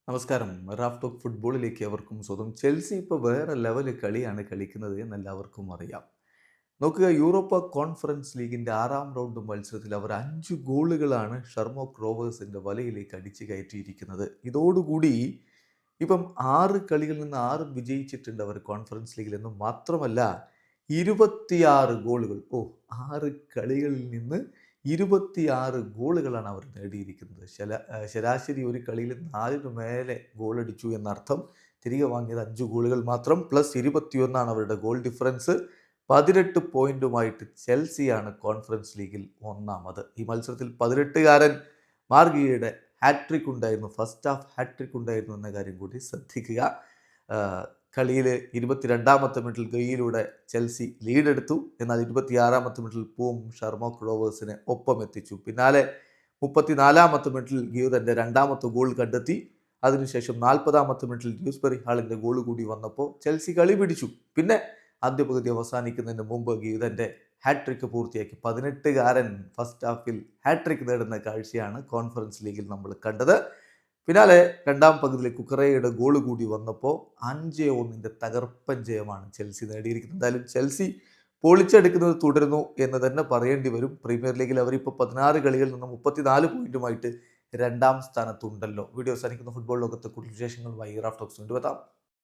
നമസ്കാരം. Raf talk ഫുട്ബോളിലേക്ക് അവർക്കും സ്വന്തം. ചെൽസി ഇപ്പോൾ വേറെ ലെവൽ കളിയാണ് കളിക്കുന്നത് എന്ന് എല്ലാവർക്കും അറിയാം. നോക്കുക, യൂറോപ്പ കോൺഫറൻസ് ലീഗിൻ്റെ 6ാം റൗണ്ട് മത്സരത്തിൽ അവർ 5 ഗോളുകളാണ് ഷർമോക്ക് റോവേഴ്സിൻ്റെ വലയിലേക്ക് അടിച്ചു കയറ്റിയിരിക്കുന്നത്. ഇതോടുകൂടി ഇപ്പം 6 കളികളിൽ നിന്ന് 6 വിജയിച്ചിട്ടുണ്ട് അവർ കോൺഫറൻസ് ലീഗിൽ. എന്ന് മാത്രമല്ല 26 ഗോളുകൾ. 6 കളികളിൽ നിന്ന് 26 ഗോളുകളാണ് അവർ നേടിയിരിക്കുന്നത്. ശരാശരി ഒരു കളിയിൽ 4 മേലെ ഗോളടിച്ചു എന്നർത്ഥം. തിരികെ വാങ്ങിയത് 5 ഗോളുകൾ മാത്രം. പ്ലസ് 21 അവരുടെ ഗോൾ ഡിഫറൻസ്. 18 പോയിന്റുമായിട്ട് ചെൽസിയാണ് കോൺഫറൻസ് ലീഗിൽ ഒന്നാമത്. ഈ മത്സരത്തിൽ 18-കാരൻ മാർഗിയയുടെ ഹാട്രിക് ഉണ്ടായിരുന്നു. ഫസ്റ്റ് ഹാഫ് ഹാട്രിക് ഉണ്ടായിരുന്നു എന്ന കാര്യം കൂടി ശ്രദ്ധിക്കുക. കളിയിൽ 22-ാമത്തെ മിനിറ്റിൽ ഗയിലൂടെ ചെൽസി ലീഡെടുത്തു. എന്നാൽ 26-ാമത്തെ മിനിറ്റിൽ പൂം ഷർമോക്ക് റോവേഴ്സിനെ ഒപ്പം എത്തിച്ചു. പിന്നാലെ 34-ാമത്തെ മിനിറ്റിൽ ഗിയോ തൻ്റെ 2ാമത്തെ ഗോൾ കണ്ടെത്തി. അതിനുശേഷം 40-ാമത്തെ മിനിറ്റിൽ ഡ്യൂസ്ബറി ഹാളിൻ്റെ ഗോൾ കൂടി വന്നപ്പോൾ ചെൽസി കളി പിടിച്ചു. പിന്നെ ആദ്യ പകുതി അവസാനിക്കുന്നതിന് മുമ്പ് ഗിയോ തൻ്റെ ഹാട്രിക്ക് പൂർത്തിയാക്കി. 18-കാരൻ ഫസ്റ്റ് ഹാഫിൽ ഹാട്രിക് നേടുന്ന കാഴ്ചയാണ് കോൺഫറൻസ് ലീഗിൽ നമ്മൾ കണ്ടത്. പിന്നാലെ 2ാം പകുതിയിൽ കുക്കറയുടെ ഗോൾ കൂടി വന്നപ്പോൾ 5-1 തകർപ്പൻ ജയമാണ് ചെൽസി നേടിയിരിക്കുന്നത്. എന്തായാലും ചെൽസി പൊളിച്ചെടുക്കുന്നത് തുടരുന്നു എന്ന് തന്നെ പറയേണ്ടി വരും. പ്രീമിയർ ലീഗിൽ അവരിപ്പോൾ 16 കളികളിൽ നിന്ന് 34 പോയിന്റുമായിട്ട് 2ാം സ്ഥാനത്തുണ്ടല്ലോ. വീഡിയോ അവസാനിക്കുന്ന ഫുട്ബോൾ ലോകത്തെ കൂടുതൽ വിശേഷങ്ങളുമായി റാഫ് ടോക്സ് കൊണ്ടുവെത്താം.